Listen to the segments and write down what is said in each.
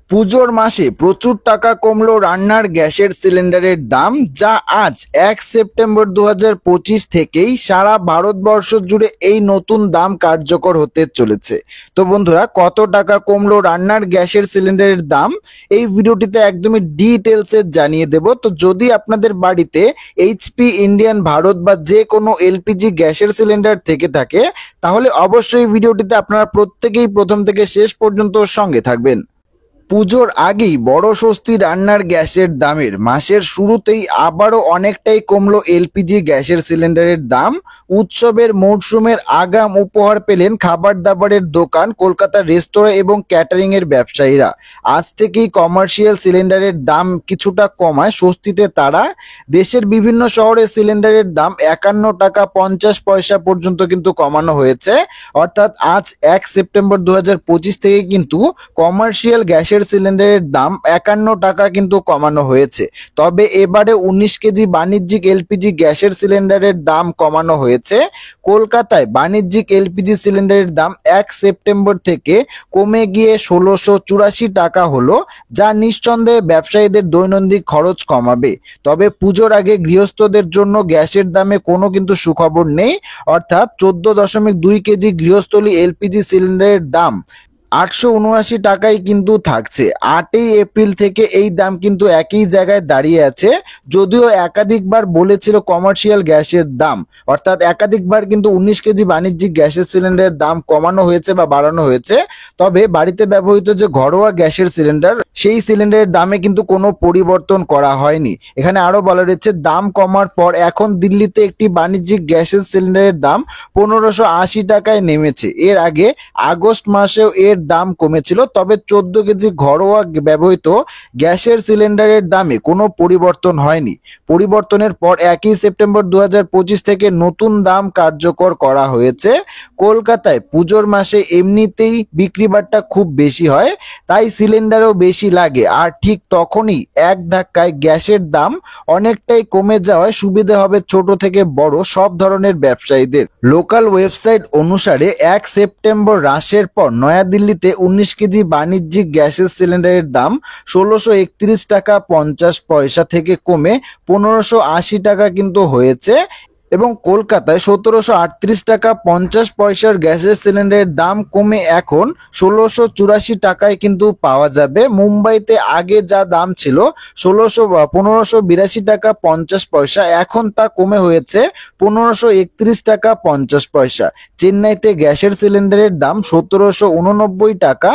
পুজোর মাসে প্রচুর টাকা কমলো রান্নার গ্যাসের সিলিন্ডারের দাম, যা আজ 1 সেপ্টেম্বর 2025 থেকেই সারা ভারতবর্ষ জুড়ে এই নতুন দাম কার্যকর হতে চলেছে। তো বন্ধুরা, কত টাকা কমলো রান্নার গ্যাসের সিলিন্ডারের দাম এই ভিডিওটিতে একদমই ডিটেলসে জানিয়ে দেব। তো যদি আপনাদের বাড়িতে এইচপি, ইন্ডিয়ান, ভারত বা যে কোনো এলপিজি গ্যাসের সিলিন্ডার থেকে থাকে, তাহলে অবশ্যই ভিডিওটিতে আপনারা প্রত্যেকেই প্রথম থেকে শেষ পর্যন্ত সঙ্গে থাকবেন। পুজোর আগেই বড় স্বস্তি রান্নার গ্যাসের দামের। মাসের শুরুতেই আবারও অনেকটাই কমলো এলপিজি গ্যাসের সিলিন্ডারের দাম। উৎসবের মরশুমের আগাম উপহার পেলেন খাবার দাবারের দোকান, কলকাতার রেস্তোরাঁ এবং ক্যাটারিং এর ব্যবসায়ীরা। আজ থেকেই কমার্শিয়াল সিলিন্ডারের দাম কিছুটা কমায় স্বস্তিতে তারা। দেশের বিভিন্ন শহরে সিলিন্ডারের দাম 51 টাকা 50 পয়সা পর্যন্ত কিন্তু কমানো হয়েছে। অর্থাৎ আজ 1 সেপ্টেম্বর 2025 থেকে কিন্তু কমার্শিয়াল গ্যাসের সিলিন্ডারের দাম 51 টাকা কিন্তু কমানো হয়েছে। তবে এবারে 19 কেজি বাণিজ্যিক এলপিজি গ্যাসের সিলিন্ডারের দাম কমানো হয়েছে। কলকাতায় বাণিজ্যিক এলপিজি সিলিন্ডারের দাম 1 সেপ্টেম্বর থেকে কমে গিয়ে 1684 টাকা হলো, যা নিঃসন্দেহে ব্যবসায়ীদের দৈনন্দিন খরচ কমাবে। তবে পুজোর আগে গৃহস্থদের জন্য গ্যাসের দামে কোনো কিন্তু সুখবর নেই। অর্থাৎ 14.2 কেজি গৃহস্থলী এলপিজি সিলিন্ডারের দাম 879 টাকায় কিন্তু থাকছে। 8 এপ্রিল থেকে এই দাম কিন্তু একই জায়গায় দাঁড়িয়ে আছে। যদিও একাধিকবার বলেছিল কমার্শিয়াল গ্যাসের দাম, অর্থাৎ একাধিকবার কিন্তু 19 কেজি বাণিজ্যিক গ্যাসের সিলিন্ডারের দাম কমানো হয়েছে বা বাড়ানো হয়েছে। তবে বাড়িতে ব্যবহৃত যে ঘরোয়া গ্যাসের সিলিন্ডার, সেই সিলিন্ডারের দামে কিন্তু কোনো পরিবর্তন করা হয়নি। এখানে আরো বলা রয়েছে, দাম কমার পর এখন দিল্লিতে একটি বাণিজ্যিক গ্যাসের সিলিন্ডারের দাম 1580 টাকায় নেমেছে। এর আগে আগস্ট মাসেও এর দাম কমেছিল। তবে 14 কেজি ঘরোয়া ব্যবহৃত গ্যাসের সিলিন্ডারের দামে কোনো পরিবর্তন হয়নি। পরিবর্তনের পর 1 সেপ্টেম্বর 2025 থেকে নতুন দাম কার্যকর করা হয়েছে। কলকাতায় পুজোর মাসে এমনিতেই বিক্রিবাট্টা খুব বেশি হয়, তাই সিলিন্ডারও বেশি লাগে। আর ঠিক তখনই এক ধাক্কায় গ্যাসের দাম অনেকটাই কমে যাওয়ায় সুবিধা হবে ছোট থেকে বড় সব ধরনের ব্যবসায়ীদের। লোকাল ওয়েবসাইট অনুসারে 1 সেপ্টেম্বর হ্রাসের পর নয়াদিল্লিতে 19 কেজি বাণিজ্যিক গ্যাসের সিলিন্ডারের দাম 1631 টাকা 50 পয়সা থেকে কমে 1580 টাকা কিন্তু হয়েছে। এবং কলকাতায় 1738 টাকা 50 পয়সার গ্যাসের সিলিন্ডারের দাম কমে এখন 1684 টাকায় কিন্তু পাওয়া যাবে। মুম্বাইতে আগে যা দাম ছিল 1582 টাকা 50 পয়সা, এখন তা কমে হয়েছে 1531 টাকা 50 পয়সা। চেন্নাইতে গ্যাসের সিলিন্ডারের দাম 1789 টাকা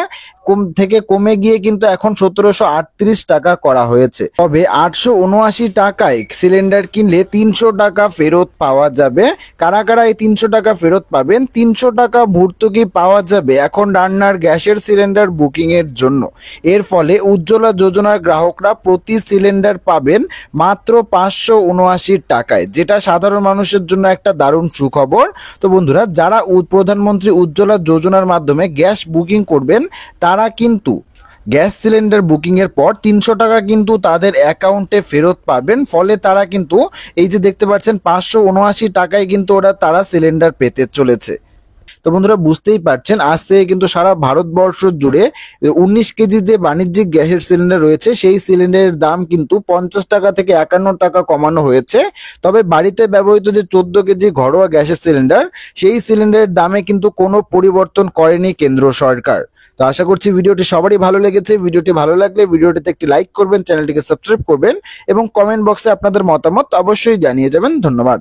থেকে কমে গিয়ে কিন্তু এখন 1738 টাকা করা হয়েছে। তবে 879 টাকায় সিলিন্ডার কিনলে 300 টাকা ফেরত পাওয়া যাবে। কারা কারা এই 300 টাকা ফেরত পাবেন? 300 টাকা ভর্তুকি পাওয়া যাবে এখন রান্নার গ্যাসের সিলিন্ডার বুকিং এর জন্য। এর ফলে উজ্জ্বলা যোজনার গ্রাহকরা প্রতি সিলিন্ডার পাবেন মাত্র 579 টাকায়, যেটা সাধারণ মানুষের জন্য একটা দারুণ সুখবর। তো বন্ধুরা, যারা প্রধানমন্ত্রী উজ্জ্বলা যোজনার মাধ্যমে গ্যাস বুকিং করবেন, তারা কিন্তু গ্যাস সিলিন্ডার বুকিং এর পর 300 টাকা কিন্তু তাদের অ্যাকাউন্টে ফেরত পাবেন। ফলে তারা কিন্তু এই যে দেখতে পাচ্ছেন 579 টাকায় কিন্তু তারা সিলিন্ডার পেতে চলেছে। তো বন্ধুরা, বুঝতেই পারছেন, আজ থেকে কিন্তু সারা ভারতবর্ষ জুড়ে 19 কেজি যে বাণিজ্যিক গ্যাসের সিলিন্ডার রয়েছে, সেই সিলিন্ডারের দাম কিন্তু 50 টাকা থেকে 51 টাকা কমানো হয়েছে। তবে বাড়িতে ব্যবহৃত যে 14 কেজি ঘরোয়া গ্যাসের সিলিন্ডার, সেই সিলিন্ডারের দামে কিন্তু কোনো পরিবর্তন করেনি কেন্দ্র সরকার। তো আশা করছি ভিডিওটি সবারই ভালো লেগেছে। ভিডিওটি ভালো লাগলে ভিডিওটিতে একটি লাইক করবেন, চ্যানেলটিকে সাবস্ক্রাইব করবেন এবং কমেন্ট বক্সে আপনাদের মতামত অবশ্যই জানিয়ে যাবেন। ধন্যবাদ।